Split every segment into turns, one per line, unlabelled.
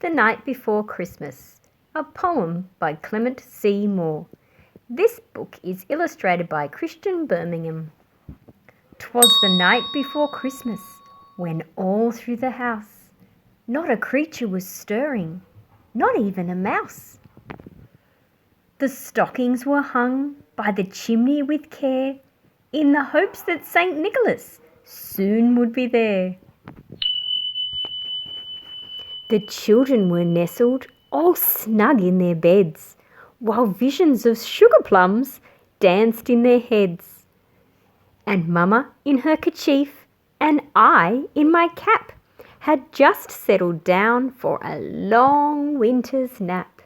The Night Before Christmas, a poem by Clement C. Moore. This book is illustrated by Christian Birmingham. 'Twas the night before Christmas, when all through the house not a creature was stirring, not even a mouse. The stockings were hung by the chimney with care, in the hopes that St. Nicholas soon would be there. The children were nestled all snug in their beds, while visions of sugar plums danced in their heads. And Mamma in her kerchief, and I in my cap, had just settled down for a long winter's nap.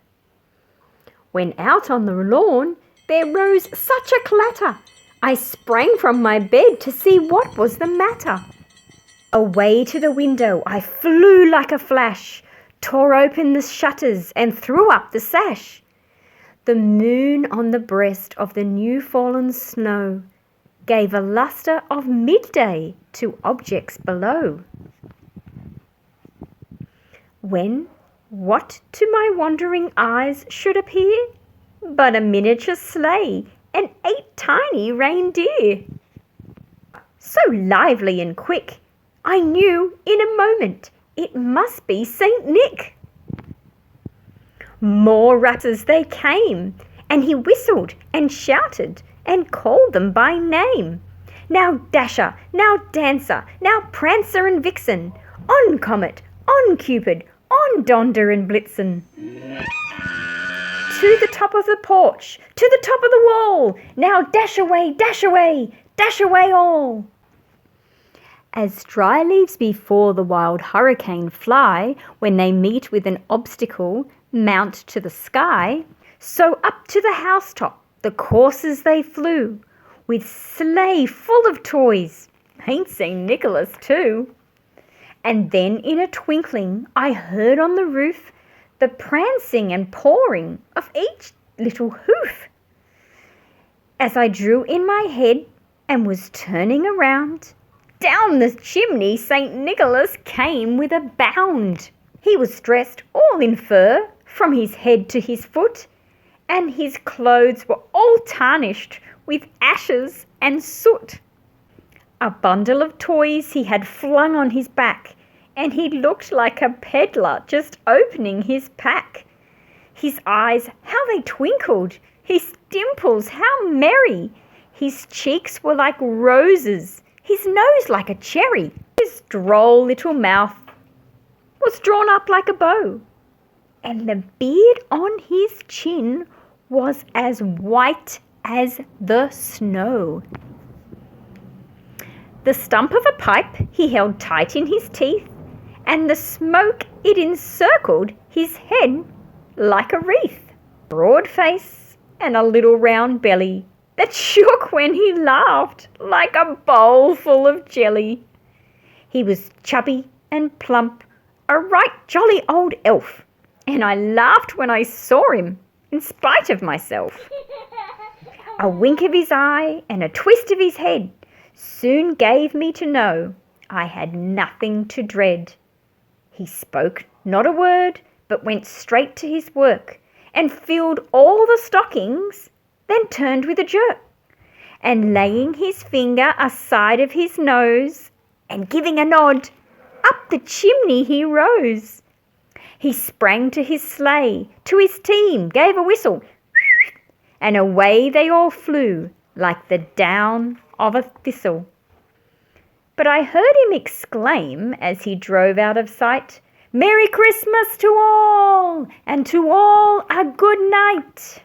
When out on the lawn there rose such a clatter, I sprang from my bed to see what was the matter. Away to the window I flew like a flash, tore open the shutters and threw up the sash. The moon on the breast of the new-fallen snow gave a lustre of midday to objects below. When what to my wondering eyes should appear but a miniature sleigh and 8 tiny reindeer. So lively and quick, I knew in a moment it must be St. Nick. More rappers they came, and he whistled and shouted and called them by name. Now Dasher, now Dancer, now Prancer and Vixen, on Comet, on Cupid, on Donder and Blitzen. To the top of the porch, to the top of the wall, now dash away, dash away, dash away all. As dry leaves before the wild hurricane fly, when they meet with an obstacle, mount to the sky, so up to the housetop the coursers they flew, with sleigh full of toys, ain't St. Nicholas too. And then in a twinkling I heard on the roof the prancing and pawing of each little hoof. As I drew in my head and was turning around, down the chimney St. Nicholas came with a bound. He was dressed all in fur from his head to his foot, and his clothes were all tarnished with ashes and soot. A bundle of toys he had flung on his back, and he looked like a peddler just opening his pack. His eyes, how they twinkled! His dimples, how merry! His cheeks were like roses, his nose like a cherry. His droll little mouth was drawn up like a bow, and the beard on his chin was as white as the snow. The stump of a pipe he held tight in his teeth, and the smoke it encircled his head like a wreath. Broad face and a little round belly that shook when he laughed like a bowl full of jelly. He was chubby and plump, a right jolly old elf, and I laughed when I saw him, in spite of myself. A wink of his eye and a twist of his head soon gave me to know I had nothing to dread. He spoke not a word, but went straight to his work, and filled all the stockings, then turned with a jerk, and laying his finger aside of his nose, and giving a nod, up the chimney he rose. He sprang to his sleigh, to his team gave a whistle, and away they all flew like the down of a thistle. But I heard him exclaim as he drove out of sight, "Merry Christmas to all, and to all a good night."